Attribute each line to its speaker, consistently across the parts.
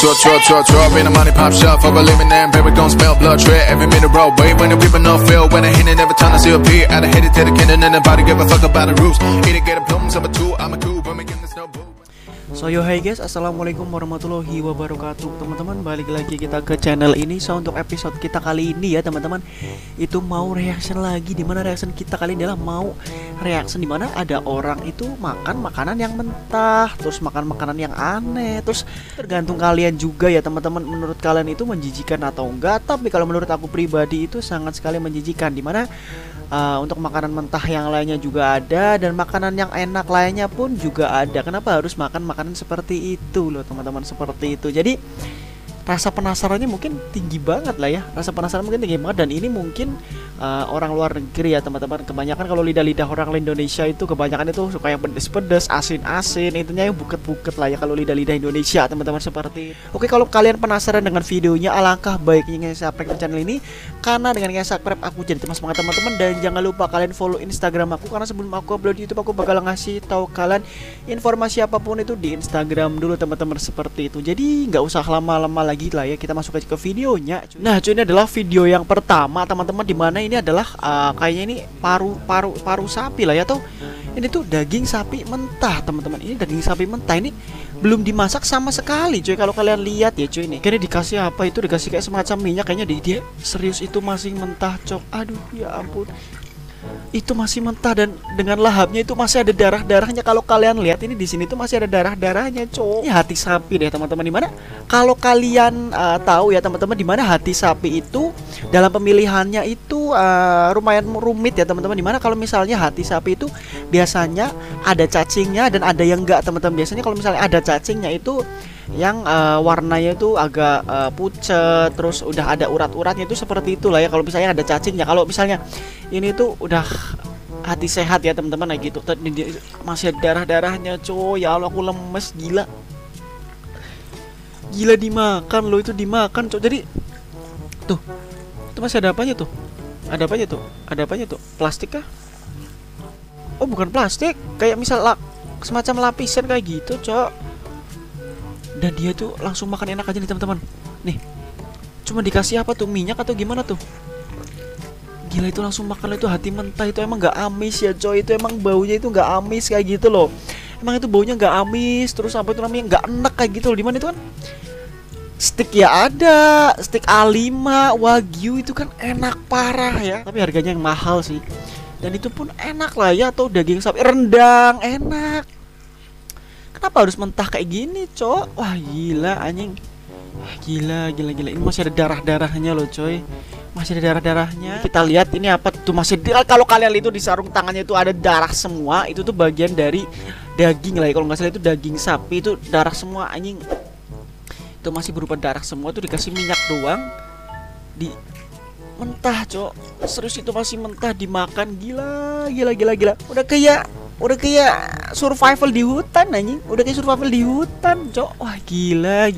Speaker 1: Drop in the money pop shop for a living and baby gon' smell blood tread every minute road wait when the people no feel when I hit it every time I see a beat I hit it to the cannon and nobody give a fuck about the roofs eat it get a plums of a two I'm a cool but making this no boo.
Speaker 2: So yo hai guys, assalamualaikum warahmatullahi wabarakatuh. Teman-teman, balik lagi kita ke channel ini. So untuk episode kita kali ini ya teman-teman, itu mau reaction lagi. Dimana reaction kita kali ini adalah mau reaction dimana ada orang itu makan makanan yang mentah, terus makan makanan yang aneh. Terus tergantung kalian juga ya teman-teman, menurut kalian itu menjijikan atau enggak. Tapi kalau menurut aku pribadi itu sangat sekali menjijikan. Dimana untuk makanan mentah yang lainnya juga ada, dan makanan yang enak lainnya pun juga ada. Kenapa harus makan makanan seperti itu loh teman-teman, seperti itu. Jadi rasa penasarannya mungkin tinggi banget lah ya. Rasa penasaran mungkin tinggi banget. Dan ini mungkin orang luar negeri ya teman-teman. Kebanyakan kalau lidah-lidah orang Indonesia itu kebanyakan itu suka yang pedes-pedes, asin-asin, intinya yang buket-buket lah ya kalau lidah-lidah Indonesia teman-teman, seperti itu. Oke, kalau kalian penasaran dengan videonya, alangkah baiknya subscribe ke channel ini. Karena dengan subscribe aku jadi semangat teman-teman. Dan jangan lupa kalian follow Instagram aku, karena sebelum aku upload di YouTube aku bakal ngasih tahu kalian informasi apapun itu di Instagram dulu teman-teman, seperti itu. Jadi nggak usah lama-lama lagi lah ya, kita masuk aja ke videonya. Nah cuy, ini adalah video yang pertama teman-teman, dimana ini adalah kayaknya ini paru sapi lah ya, atau ini tuh daging sapi mentah teman-teman. Ini daging sapi mentah, ini belum dimasak sama sekali cuy. Kalau kalian lihat ya cuy, ini kayaknya dikasih apa itu, dikasih kayak semacam minyak kayaknya. Dia serius itu masih mentah cok. Aduh ya ampun, itu masih mentah dan dengan lahapnya itu masih ada darah-darahnya. Kalau kalian lihat ini di sini tuh masih ada darah-darahnya, cowok. Ini hati sapi deh teman-teman. Dimana kalau kalian tahu ya teman-teman, dimana hati sapi itu dalam pemilihannya itu lumayan rumit ya teman-teman. Dimana kalau misalnya hati sapi itu biasanya ada cacingnya dan ada yang enggak teman-teman. Biasanya kalau misalnya ada cacingnya itu yang warnanya itu agak pucat, terus udah ada urat-uratnya, itu seperti itulah ya kalau misalnya ada cacingnya. Kalau misalnya ini tuh udah hati sehat ya teman-teman, kayak gitu. Masih ada darah-darahnya coy. Ya Allah, aku lemes, gila dimakan loh, itu dimakan coy. Jadi tuh, itu masih ada apanya tuh? Ada apanya tuh? Plastik kah? Oh bukan plastik, kayak misal semacam lapisan kayak gitu coy. Dan dia tuh langsung makan enak aja nih teman-teman. Nih, cuma dikasih apa tuh, minyak atau gimana tuh? Gila, itu langsung makan itu hati mentah. Itu emang gak amis ya coy. Itu emang baunya itu gak amis kayak gitu loh. Emang itu baunya gak amis. Terus apa itu namanya, gak enak kayak gitu loh. Dimana itu kan steak ya ada, steak A5 Wagyu itu kan enak parah ya. Tapi harganya yang mahal sih. Dan itu pun enak lah ya. Atau daging sapi rendang enak. Kenapa harus mentah kayak gini, cok? Wah, gila anjing. Gila. Ini masih ada darah-darahnya loh, coy. Masih ada darah-darahnya. Kita lihat ini apa tuh, masih kalau kalian lihat itu di sarung tangannya itu ada darah semua. Itu tuh bagian dari daging lah ya. Kalau nggak salah itu daging sapi, itu darah semua anjing. Itu masih berupa darah semua, tuh dikasih minyak doang. Di mentah, cok. Serius itu masih mentah dimakan. Gila. Udah kayak survival di hutan anjing. Udah kayak survival di hutan, cok. Wah, gila.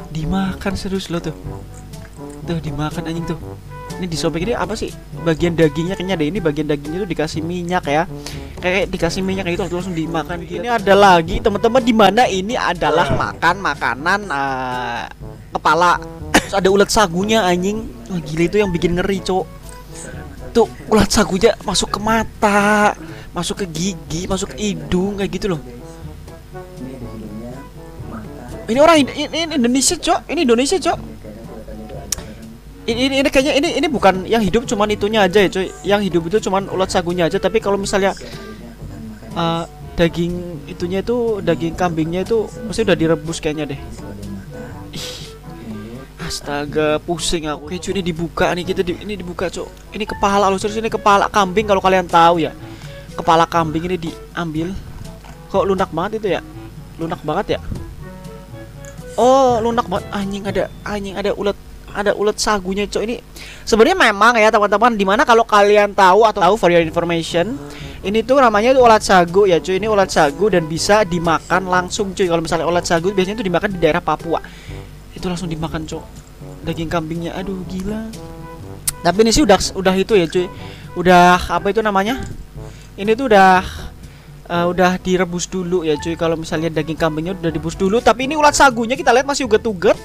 Speaker 2: Dimakan serius lo tuh. Tuh dimakan anjing tuh. Ini disobek, ini apa sih? Bagian dagingnya kayaknya ada, ini bagian dagingnya tuh dikasih minyak ya. Kayak dikasih minyak itu langsung dimakan. Ini ada lagi teman-teman, dimana ini adalah makan makanan kepala. Terus ada ulat sagunya anjing. Wah, gila, itu yang bikin ngeri, cok. Tuh ulat sagunya masuk ke mata, masuk ke gigi, masuk ke hidung kayak gitu loh. Ini orang ini Indonesia, cok. Ini Indonesia, cok. Ini kayaknya ini bukan yang hidup cuman itunya aja ya, coy. Yang hidup itu cuman ulat sagunya aja. Tapi kalau misalnya daging itunya itu, daging kambingnya itu pasti udah direbus kayaknya deh. Astaga, pusing aku. Oke, cuy, ini dibuka nih, ini dibuka, cok. Ini kepala loh, serius ini kepala kambing kalau kalian tahu ya. Kepala kambing ini diambil. Kok lunak banget itu ya? Lunak banget ya? Oh, lunak banget. Anjing ada ulat sagunya, cok. Ini sebenarnya memang ya teman-teman, dimana kalau kalian tahu atau tahu for your information, ini tuh namanya itu ulat sagu ya, cuy. Ini ulat sagu dan bisa dimakan langsung, cuy. Kalau misalnya ulat sagu biasanya itu dimakan di daerah Papua. Itu langsung dimakan, cok. Daging kambingnya, aduh gila. Tapi ini sih udah itu ya, cuy. Udah apa itu namanya? Ini tuh udah udah direbus dulu ya cuy. Kalau misalnya daging kambingnya udah direbus dulu, tapi ini ulat sagunya kita lihat masih uget-uget.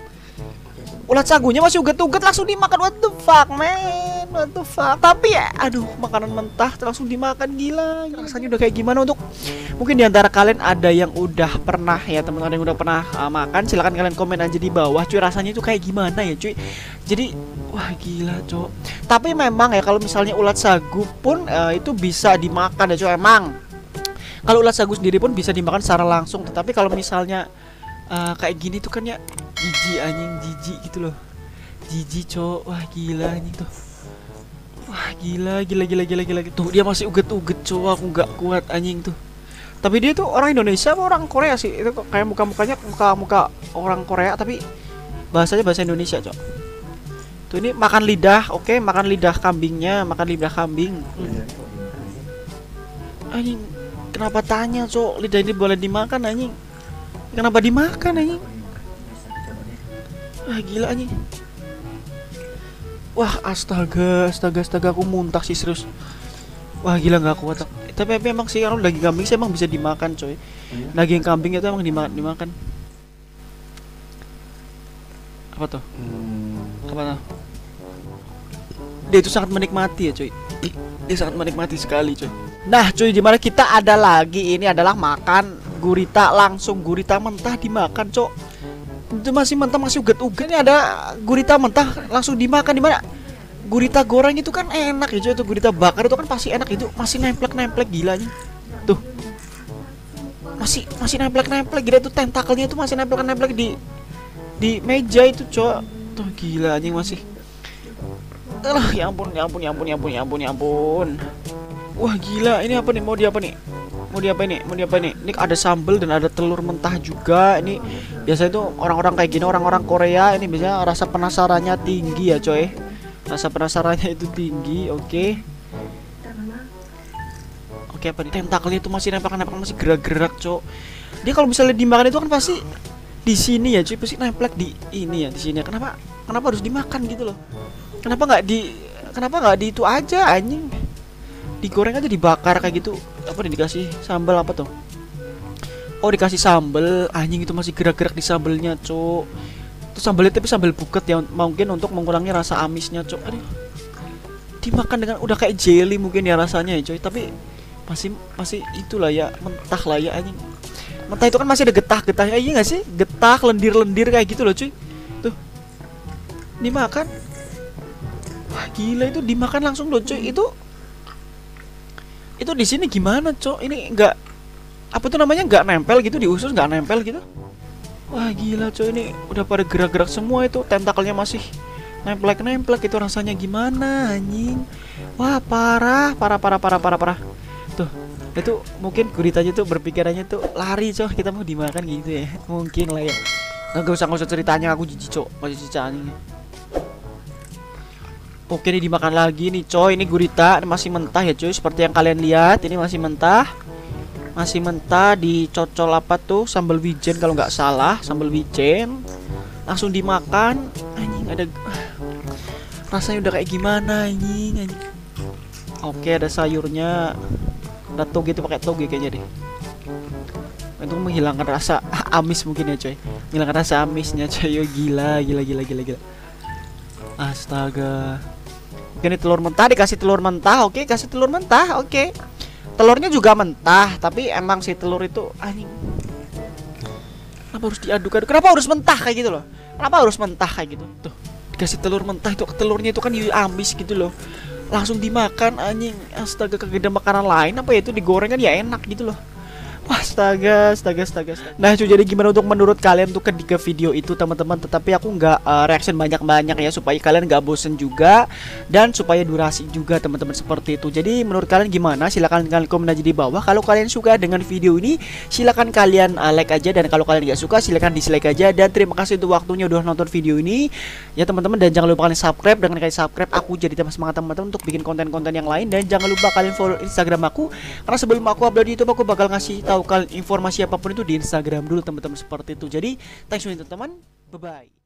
Speaker 2: Ulat sagunya masih uget-uget langsung dimakan. What the fuck man, what the fuck. Tapi ya aduh, makanan mentah langsung dimakan, gila. Rasanya udah kayak gimana? Untuk mungkin diantara kalian ada yang udah pernah ya teman-teman, yang udah pernah makan, silahkan kalian komen aja di bawah cuy, rasanya itu kayak gimana ya cuy. Jadi wah gila cok. Tapi memang ya kalau misalnya ulat sagu pun itu bisa dimakan ya cuy. Emang kalau ulat sagu sendiri pun bisa dimakan secara langsung. Tetapi kalau misalnya kayak gini tuh kan ya jijik anjing, jijik gitu loh. Jijik cok. Wah gila anjing tuh. Wah gila. Tuh dia masih uget-uget cok. Aku nggak kuat anjing tuh. Tapi dia tuh orang Indonesia apa orang Korea sih? Itu kok kayak muka-mukanya muka orang Korea tapi bahasanya bahasa Indonesia cok. Tuh ini makan lidah. Oke, makan lidah kambingnya, makan lidah kambing. Anjing, kenapa tanya cok? Lidah ini boleh dimakan anjing? Kenapa dimakan anjing? Wah gila anjing. Wah astaga aku muntah sih serius. Wah gila nggak kuat. Tapi emang sih kalau daging kambing sih emang bisa dimakan coy. Daging kambing itu emang dimakan. Apa tuh? Apa tuh? Dia itu sangat menikmati ya coy. Dia sangat menikmati sekali coy. Nah cuy, dimana kita ada lagi, ini adalah makan gurita, langsung gurita mentah dimakan cok. Itu masih mentah, masih uget-uget. Ini ada gurita mentah langsung dimakan. Dimana gurita goreng itu kan enak ya cuy, itu gurita bakar itu kan pasti enak, itu masih nemplek gilanya. Tuh masih nemplek gila, itu tentakelnya itu masih nemplek di meja itu cok. Tuh gila anjing masih. Ya ampun. Wah gila, ini apa nih? Mau diapa nih? Ini ada sambal dan ada telur mentah juga. Ini biasanya tuh orang-orang kayak gini, orang-orang Korea ini biasanya rasa penasarannya tinggi ya coy. Rasa penasarannya itu tinggi. Oke, apa nih? Tentakelnya itu masih nempel, masih gerak-gerak cok. Dia kalau misalnya dimakan itu kan pasti di sini ya cuy, pasti nempel di ini ya, di sini. Kenapa harus dimakan gitu loh? Kenapa nggak di itu aja anjing? Digoreng aja, dibakar kayak gitu. Apa nih, dikasih sambal apa tuh? Oh dikasih sambal, anjing itu masih gerak-gerak di sambelnya cok. Itu sambalnya tapi sambal buket ya, mungkin untuk mengurangi rasa amisnya cok. Aduh, dimakan dengan udah kayak jelly mungkin ya rasanya ya coy. Tapi masih itulah ya, mentah lah ya anjing. Mentah itu kan masih ada getah-getahnya, iya nggak sih? Getah, lendir-lendir kayak gitu loh cuy. Tuh dimakan. Wah gila, itu dimakan langsung loh cuy. Itu di sini gimana cok? Ini enggak apa tuh namanya, enggak nempel gitu di usus, enggak nempel gitu. Wah gila cok, ini udah pada gerak-gerak semua, itu tentakelnya masih nemplek itu rasanya gimana anjing. Wah parah. Tuh itu mungkin guritanya tuh berpikirannya tuh lari cok, kita mau dimakan gitu ya. Mungkin lah ya. Nggak usah ceritanya, aku jijik cok, masih cicak anjing. Oke, ini dimakan lagi nih coy. Ini gurita, ini masih mentah ya coy. Seperti yang kalian lihat, ini masih mentah. Masih mentah, dicocol apa tuh, sambal wijen kalau nggak salah, sambal wijen. Langsung dimakan. Anjing ada rasanya udah kayak gimana anjing. Oke, ada sayurnya. Ada toge, itu pakai toge kayaknya deh. Itu menghilangkan rasa amis mungkin ya coy. Menghilangkan rasa amisnya coy. Yo gila. Astaga. Ini telur mentah, dikasih telur mentah. Oke, kasih telur mentah. Oke. Telurnya juga mentah, tapi emang si telur itu anjing. Kenapa harus diaduk-aduk? Kenapa harus mentah kayak gitu loh? Kenapa harus mentah kayak gitu? Tuh, dikasih telur mentah, itu telurnya itu kan amis gitu loh. Langsung dimakan anjing. Astaga, kagak ada makanan lain apa ya, itu digoreng kan ya enak gitu loh. Wah, astaga. Nah, cuy, jadi gimana untuk menurut kalian tuh ke video itu teman-teman? Tetapi aku nggak reaction banyak-banyak ya, supaya kalian nggak bosen juga dan supaya durasi juga teman-teman, seperti itu. Jadi menurut kalian gimana? Silahkan kalian komen aja di bawah. Kalau kalian suka dengan video ini, silahkan kalian like aja, dan kalau kalian nggak suka silahkan dislike aja. Dan terima kasih untuk waktunya udah nonton video ini ya teman-teman, dan jangan lupa kalian subscribe. Dengan kalian subscribe, aku jadi tambah semangat teman-teman untuk bikin konten-konten yang lain. Dan jangan lupa kalian follow Instagram aku, karena sebelum aku upload di YouTube aku bakal ngasih tahu kalian informasi apapun itu di Instagram dulu teman-teman, seperti itu. Jadi thanks for teman-teman, bye bye.